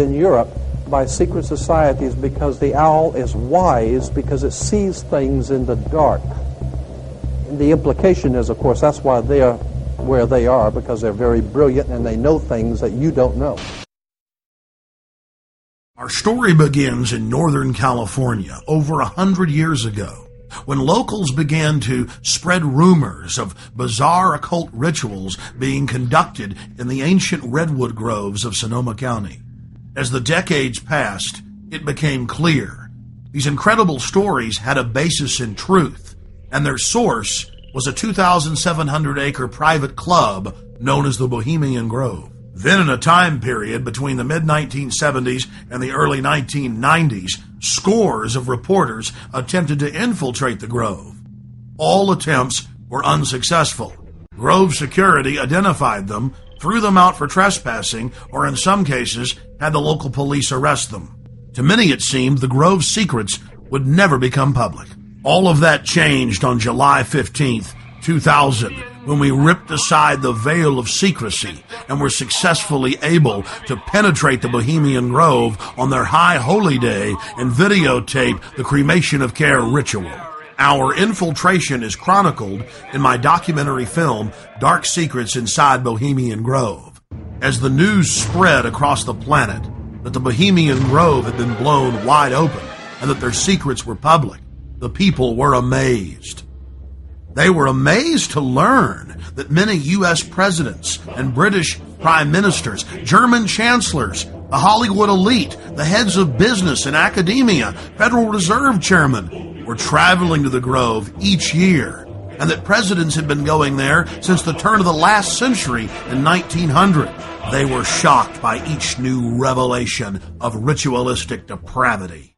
in Europe by secret societies because the owl is wise because it sees things in the dark. And the implication is, of course, that's why they are where they are, because they're very brilliant and they know things that you don't know. Our story begins in Northern California over 100 years ago, when locals began to spread rumors of bizarre occult rituals being conducted in the ancient redwood groves of Sonoma County. As the decades passed, it became clear these incredible stories had a basis in truth, and their source was a 2,700-acre private club known as the Bohemian Grove. Then in a time period between the mid-1970s and the early 1990s, scores of reporters attempted to infiltrate the Grove. All attempts were unsuccessful. Grove security identified them, threw them out for trespassing, or in some cases, had the local police arrest them. To many it seemed the Grove's secrets would never become public. All of that changed on July 15th, 2000, when we ripped aside the veil of secrecy and were successfully able to penetrate the Bohemian Grove on their high holy day and videotape the cremation of care ritual. Our infiltration is chronicled in my documentary film, Dark Secrets Inside Bohemian Grove. As the news spread across the planet that the Bohemian Grove had been blown wide open and that their secrets were public, the people were amazed. They were amazed to learn that many U.S. presidents and British prime ministers, German chancellors, the Hollywood elite, the heads of business and academia, Federal Reserve chairmen were traveling to the Grove each year, and that presidents had been going there since the turn of the last century in 1900. They were shocked by each new revelation of ritualistic depravity.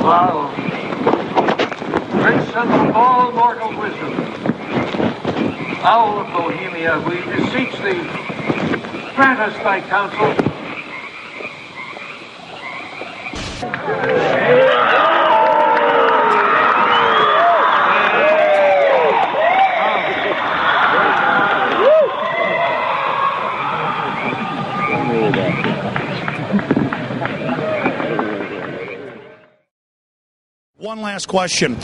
Wow. Prince of all mortal wisdom, Owl of Bohemia, we beseech thee, grant us thy counsel. One last question.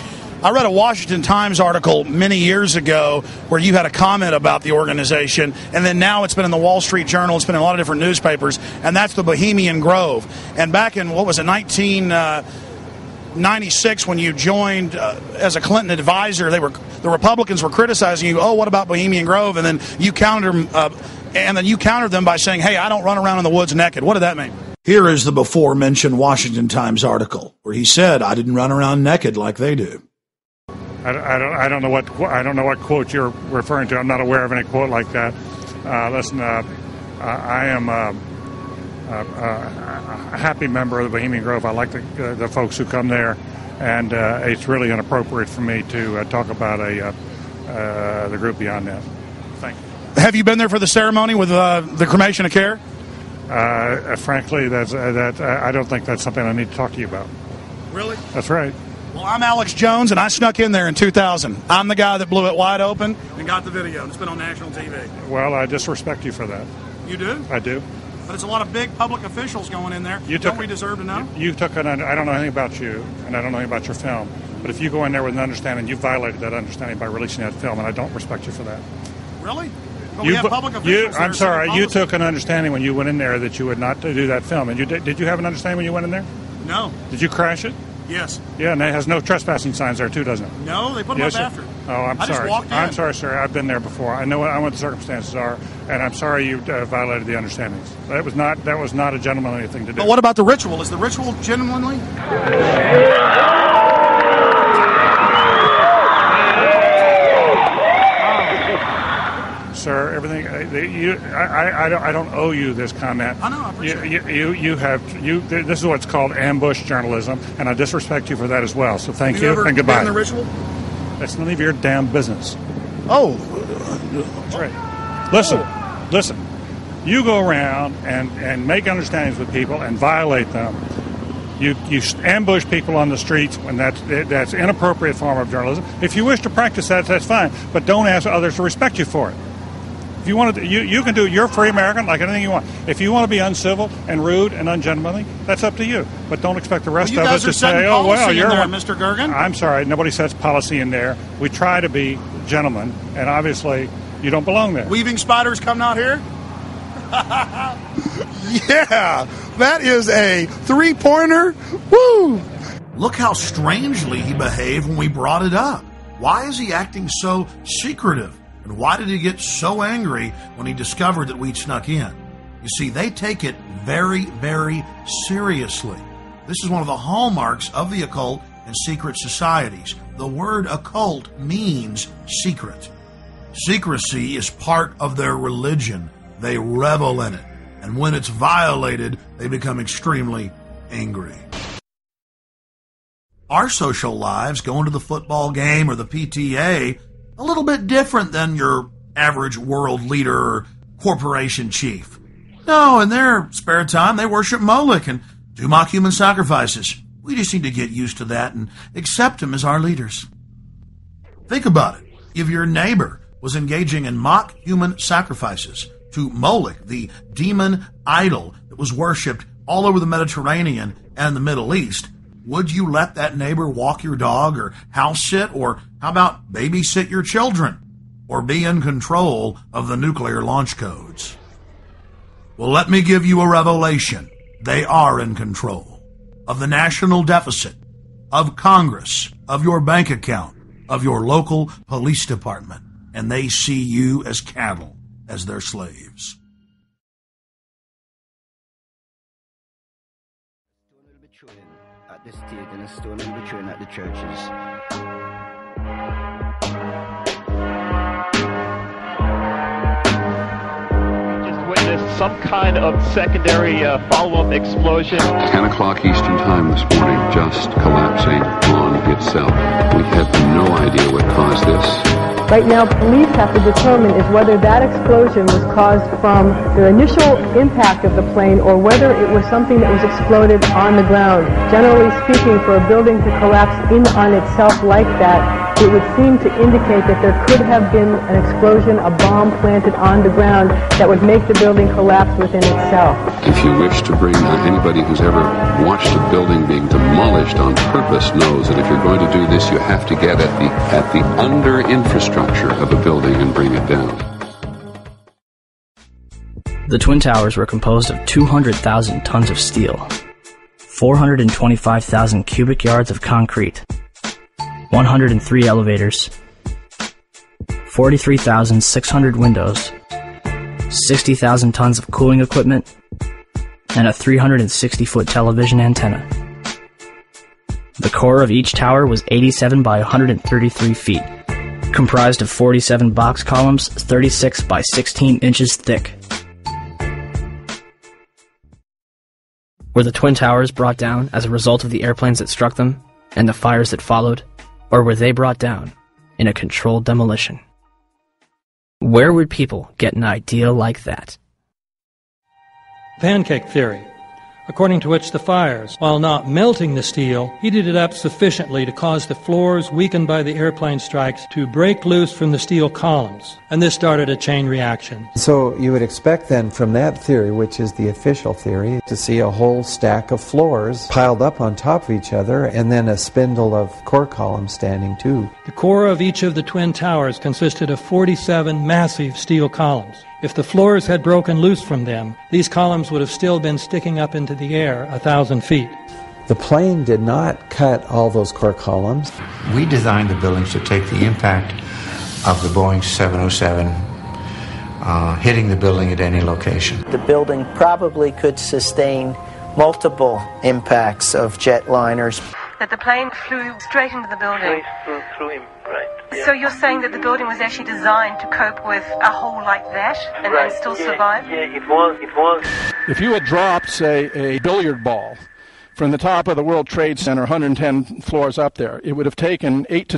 I read a Washington Times article many years ago where you had a comment about the organization, and then now it's been in the Wall Street Journal, it's been in a lot of different newspapers, and that's the Bohemian Grove. And back in, 1996, when you joined as a Clinton advisor, the Republicans were criticizing you, what about Bohemian Grove? And then you countered them by saying, hey, I don't run around in the woods naked. What did that mean? Here is the before-mentioned Washington Times article where he said, I didn't run around naked like they do. I don't know what quote you're referring to. I'm not aware of any quote like that. Listen, I am a happy member of the Bohemian Grove. I like the folks who come there, and it's really inappropriate for me to talk about the group beyond that. Thank you. Have you been there for the ceremony with the cremation of care? Frankly, I don't think that's something I need to talk to you about. Really? That's right. Well, I'm Alex Jones, and I snuck in there in 2000. I'm the guy that blew it wide open and got the video. It's been on national TV. Well, I disrespect you for that. You do? I do. But it's a lot of big public officials going in there. Don't we deserve to know? I don't know anything about you, and I don't know anything about your film. But if you go in there with an understanding, you violated that understanding by releasing that film, and I don't respect you for that. Really? But we have public officials. I'm sorry. You took an understanding when you went in there that you would not do that film. And did you have an understanding when you went in there? No. Did you crash it? Yes. Yeah, and it has no trespassing signs there too, doesn't it? No, they put them up after. Oh, I'm sorry. I just walked in. I'm sorry, sir. I've been there before. I know what the circumstances are, and I'm sorry you violated the understandings. That was not a gentlemanly thing to do. But what about the ritual? Is the ritual gentlemanly? Sir, everything. I don't owe you this comment. I know. I appreciate it. This is what's called ambush journalism, and I disrespect you for that as well. So thank you and goodbye. Have you ever been in the ritual? That's none of your damn business. Oh. That's right. Listen. You go around and make understandings with people and violate them. You ambush people on the streets, and that's inappropriate form of journalism. If you wish to practice that, that's fine, but don't ask others to respect you for it. If you want to, you can do. You're a free American, like anything you want. If you want to be uncivil and rude and ungentlemanly, that's up to you. But don't expect the rest of us to say, "Oh, well, you're there, Mr. Gergen." I'm sorry, nobody sets policy in there. We try to be gentlemen, and obviously, you don't belong there. Weaving spiders coming out here. Yeah, that is a three-pointer. Woo! Look how strangely he behaved when we brought it up. Why is he acting so secretive? And why did he get so angry when he discovered that we'd snuck in? You see, they take it very, very seriously. This is one of the hallmarks of the occult and secret societies. The word occult means secret. Secrecy is part of their religion. They revel in it. And when it's violated, they become extremely angry. Our social lives, going to the football game or the PTA, a little bit different than your average world leader or corporation chief. No, in their spare time, they worship Moloch and do mock human sacrifices. We just need to get used to that and accept them as our leaders. Think about it. If your neighbor was engaging in mock human sacrifices to Moloch, the demon idol that was worshipped all over the Mediterranean and the Middle East, would you let that neighbor walk your dog or house sit, or how about babysit your children, or be in control of the nuclear launch codes? Well, let me give you a revelation. They are in control of the national deficit, of Congress, of your bank account, of your local police department, and they see you as cattle, as their slaves. At the state and a stone and betraying at the churches. Just witnessed some kind of secondary follow-up explosion. 10 o'clock Eastern Time this morning, just collapsing on itself. We have no idea what caused this. Right now, police have to determine is whether that explosion was caused from the initial impact of the plane or whether it was something that was exploded on the ground. Generally speaking, for a building to collapse in on itself like that, it would seem to indicate that there could have been an explosion, a bomb planted on the ground that would make the building collapse within itself. If you wish to bring anybody who's ever watched a building being demolished on purpose knows that if you're going to do this, you have to get at the under infrastructure of a building and bring it down. The Twin Towers were composed of 200,000 tons of steel, 425,000 cubic yards of concrete, 103 elevators, 43,600 windows, 60,000 tons of cooling equipment, and a 360-foot television antenna. The core of each tower was 87 by 133 feet, comprised of 47 box columns 36 by 16 inches thick. Were the Twin Towers brought down as a result of the airplanes that struck them and the fires that followed, or were they brought down in a controlled demolition? Where would people get an idea like that? Pancake theory, according to which the fires, while not melting the steel, heated it up sufficiently to cause the floors weakened by the airplane strikes to break loose from the steel columns, and this started a chain reaction. So you would expect then from that theory, which is the official theory, to see a whole stack of floors piled up on top of each other and then a spindle of core columns standing too. The core of each of the Twin Towers consisted of 47 massive steel columns. If the floors had broken loose from them, these columns would have still been sticking up into the air 1,000 feet. The plane did not cut all those core columns. We designed the buildings to take the impact of the Boeing 707 hitting the building at any location. The building probably could sustain multiple impacts of jetliners. That the plane flew straight into the building. Through him, right. Yeah. So you're saying that the building was actually designed to cope with a hole like that and still survive? Yeah, it was. If you had dropped, say, a billiard ball from the top of the World Trade Center, 110 floors up there, it would have taken 8 to